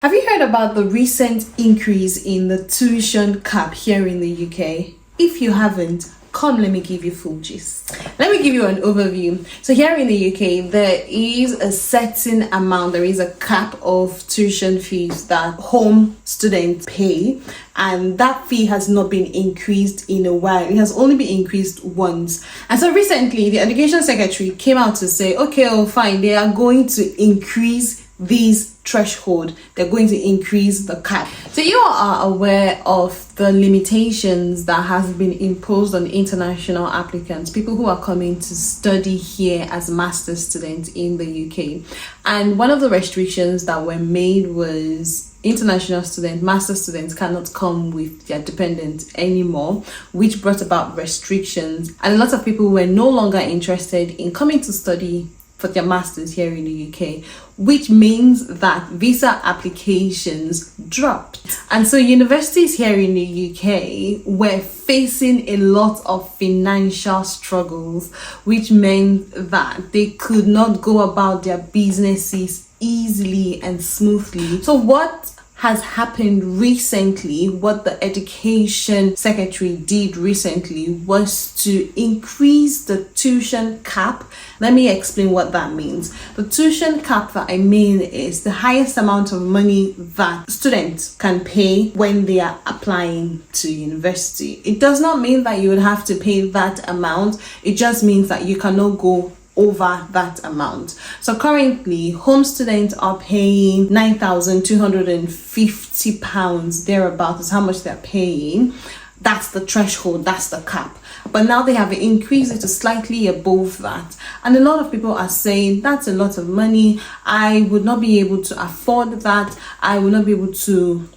Have you heard about the recent increase in the tuition cap here in the UK? If you haven't, come let me give you full gist. Let me give you an overview. So here in the UK, there is a certain amount, there is a cap of tuition fees that home students pay, and that fee has not been increased in a while. It has only been increased once. And so recently, the Education Secretary came out to say, okay, oh fine, they are going to increase these threshold, they're going to increase the cap. So you are aware of the limitations that has been imposed on international applicants, people who are coming to study here as master's students in the UK. And one of the restrictions that were made was international students, master students cannot come with their dependents anymore, which brought about restrictions. And a lot of people were no longer interested in coming to study for their masters here in the UK, which means that visa applications dropped. And so universities here in the UK were facing a lot of financial struggles, which meant that they could not go about their businesses easily and smoothly. So what has happened recently, what the Education Secretary did recently was to increase the tuition cap. Let me explain what that means. The tuition cap that I mean is the highest amount of money that students can pay when they are applying to university. It does not mean that you would have to pay that amount. It just means that you cannot go over that amount. So currently, home students are paying £9,250 thereabout is how much they're paying. That's the threshold, that's the cap. But now they have increased it to slightly above that. And a lot of people are saying that's a lot of money. I would not be able to afford that. I will not be able to,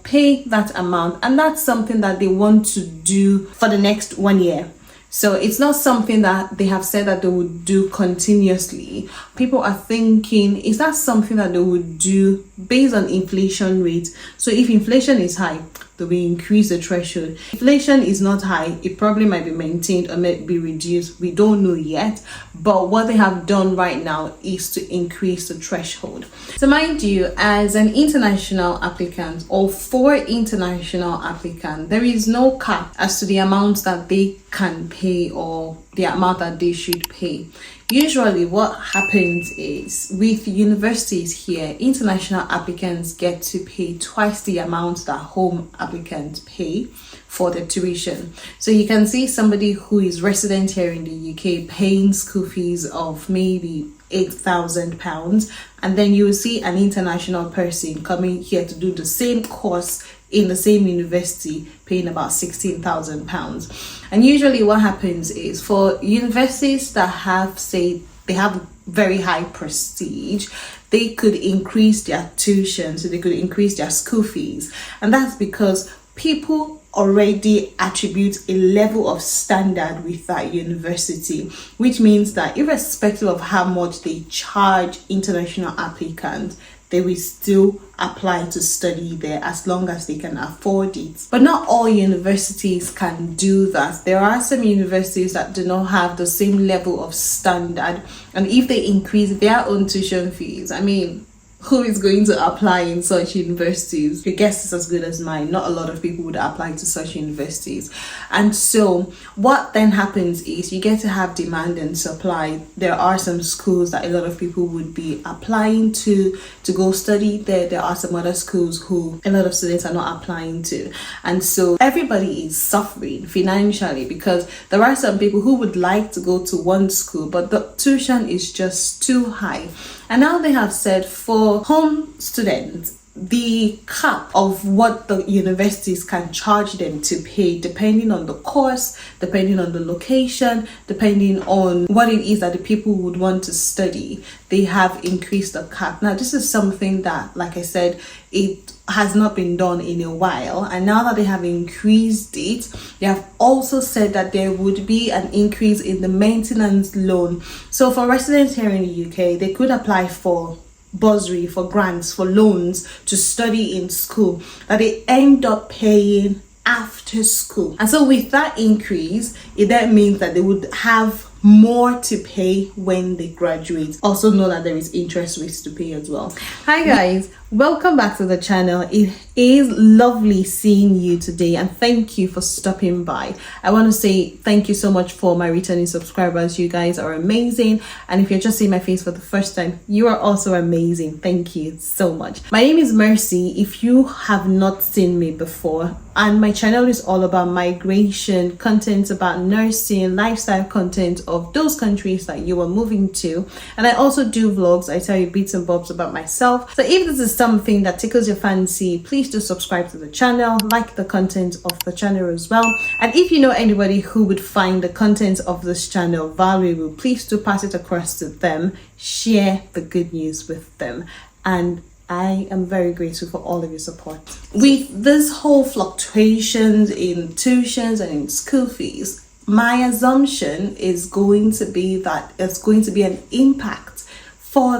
pay that amount. And that's something that they want to do for the next 1 year. So it's not something that they have said that they would do continuously. People are thinking, is that something that they would do based on inflation rate? So if inflation is high, they will increase the threshold. Inflation is not high, it probably might be maintained or might be reduced. We don't know yet. But what they have done right now is to increase the threshold. So mind you, as an international applicant or for international applicant, there is no cap as to the amount that they can pay or the amount that they should pay. Usually what happens is with universities here, international applicants get to pay twice the amount that home applicants pay for the tuition. So you can see somebody who is resident here in the UK paying school fees of maybe £8,000, and then you will see an international person coming here to do the same course in the same university paying about £16,000. And usually what happens is for universities that have, say, they have very high prestige, they could increase their tuition, so they could increase their school fees. And that's because people already attribute a level of standard with that university, which means that irrespective of how much they charge international applicants, they will still apply to study there as long as they can afford it. But not all universities can do that. There are some universities that do not have the same level of standard, and if they increase their own tuition fees, who is going to apply in such universities? Your guess is as good as mine. Not a lot of people would apply to such universities. And so what then happens is you get to have demand and supply. There are some schools that a lot of people would be applying to go study there. There are some other schools who a lot of students are not applying to. And so everybody is suffering financially because there are some people who would like to go to one school, but the tuition is just too high. And now they have said for home students, the cap of what the universities can charge them to pay, depending on the course, depending on the location, depending on what it is that the people would want to study, they have increased the cap. Now, this is something that, like I said, it has not been done in a while. And now that they have increased it, they have also said that there would be an increase in the maintenance loan. So for residents here in the UK, they could apply for bursary, for grants, for loans to study in school that they end up paying after school. And so with that increase, it then means that they would have more to pay when they graduate. Also know that there is interest rates to pay as well. Hi guys, Welcome back to the channel. It is lovely seeing you today, and thank you for stopping by. I want to say thank you so much for my returning subscribers. You guys are amazing, and if you're just seeing my face for the first time, you are also amazing. Thank you so much. My name is Mercy if you have not seen me before, and my channel is all about migration content, about nursing, lifestyle content of those countries that you are moving to. And I also do vlogs. I tell you bits and bobs about myself. So if this is something that tickles your fancy, please do subscribe to the channel, like the content of the channel as well. And if you know anybody who would find the content of this channel valuable, please do pass it across to them. Share the good news with them. And I am very grateful for all of your support. With this whole fluctuations in tuitions and in school fees, my assumption is going to be that it's going to be an impact for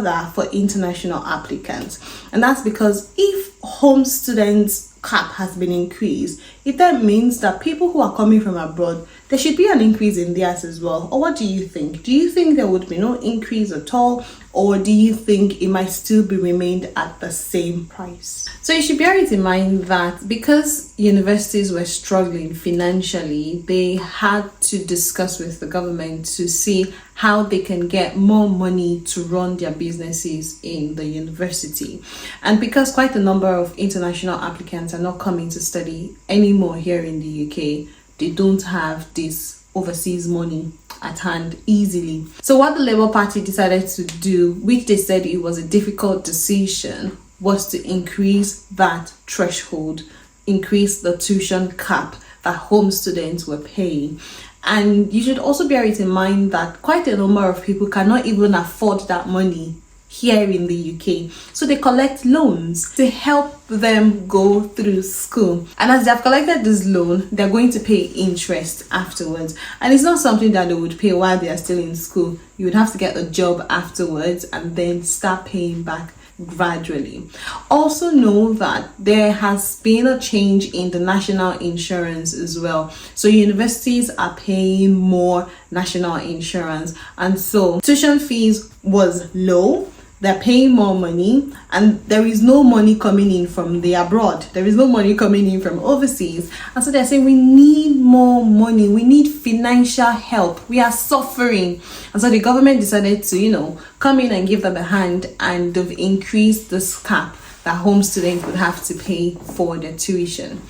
international applicants. And that's because if home students cap has been increased, it then means that people who are coming from abroad, there should be an increase in theirs as well. Or what do you think? Do you think there would be no increase at all? Or do you think it might still be remained at the same price? So you should bear it in mind that because universities were struggling financially, they had to discuss with the government to see how they can get more money to run their businesses in the university. And because quite a number of international applicants are not coming to study anymore here in the UK, they don't have this overseas money at hand easily. So what the Labour Party decided to do, which they said it was a difficult decision, was to increase that threshold, increase the tuition cap that home students were paying. And you should also bear it in mind that quite a number of people cannot even afford that money here in the UK. So they collect loans to help them go through school. And as they have collected this loan, they're going to pay interest afterwards. And it's not something that they would pay while they are still in school. You would have to get a job afterwards and then start paying back gradually. Also know that there has been a change in the national insurance as well. So universities are paying more national insurance, and so tuition fees was low. They're paying more money, and there is no money coming in from the abroad. There is no money coming in from overseas. And so they're saying we need more money. We need financial help. We are suffering. And so the government decided to, come in and give them a hand, and they've increased this cap that home students would have to pay for their tuition.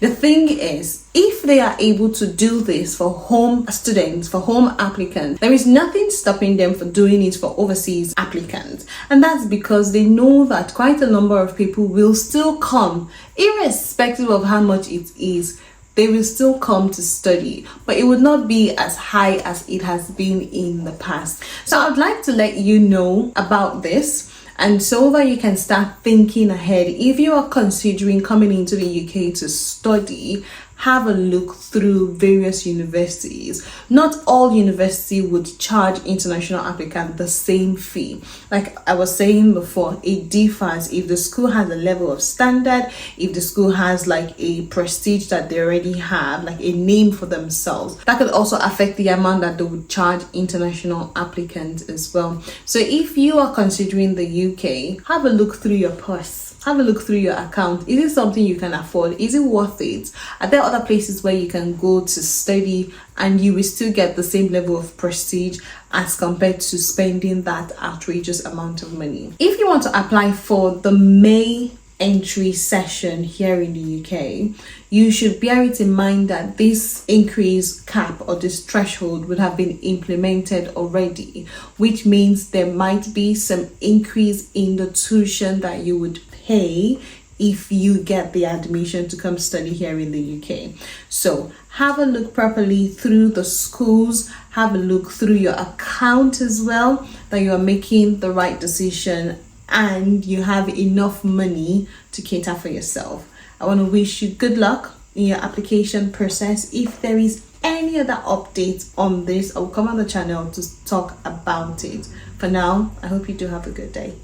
The thing is, if they are able to do this for home students, for home applicants, there is nothing stopping them from doing it for overseas applicants. And that's because they know that quite a number of people will still come, irrespective of how much it is. They will still come to study, but it would not be as high as it has been in the past. So I'd like to let you know about this, and so that you can start thinking ahead. If you are considering coming into the UK to study, have a look through various universities. Not all universities would charge international applicants the same fee. Like I was saying before, it differs if the school has a level of standard, if the school has like a prestige that they already have, like a name for themselves. That could also affect the amount that they would charge international applicants as well. So if you are considering the UK, have a look through your purse. Have a look through your account. Is it something you can afford? Is it worth it? Are there other places where you can go to study and you will still get the same level of prestige as compared to spending that outrageous amount of money? If you want to apply for the May entry session here in the UK, you should bear it in mind that this increase cap or this threshold would have been implemented already, which means there might be some increase in the tuition that you would pay if you get the admission to come study here in the UK. So have a look properly through the schools, have a look through your account as well, that you are making the right decision and you have enough money to cater for yourself. I want to wish you good luck in your application process. If there is any other updates on this, I'll come on the channel to talk about it. For now, I hope you do have a good day.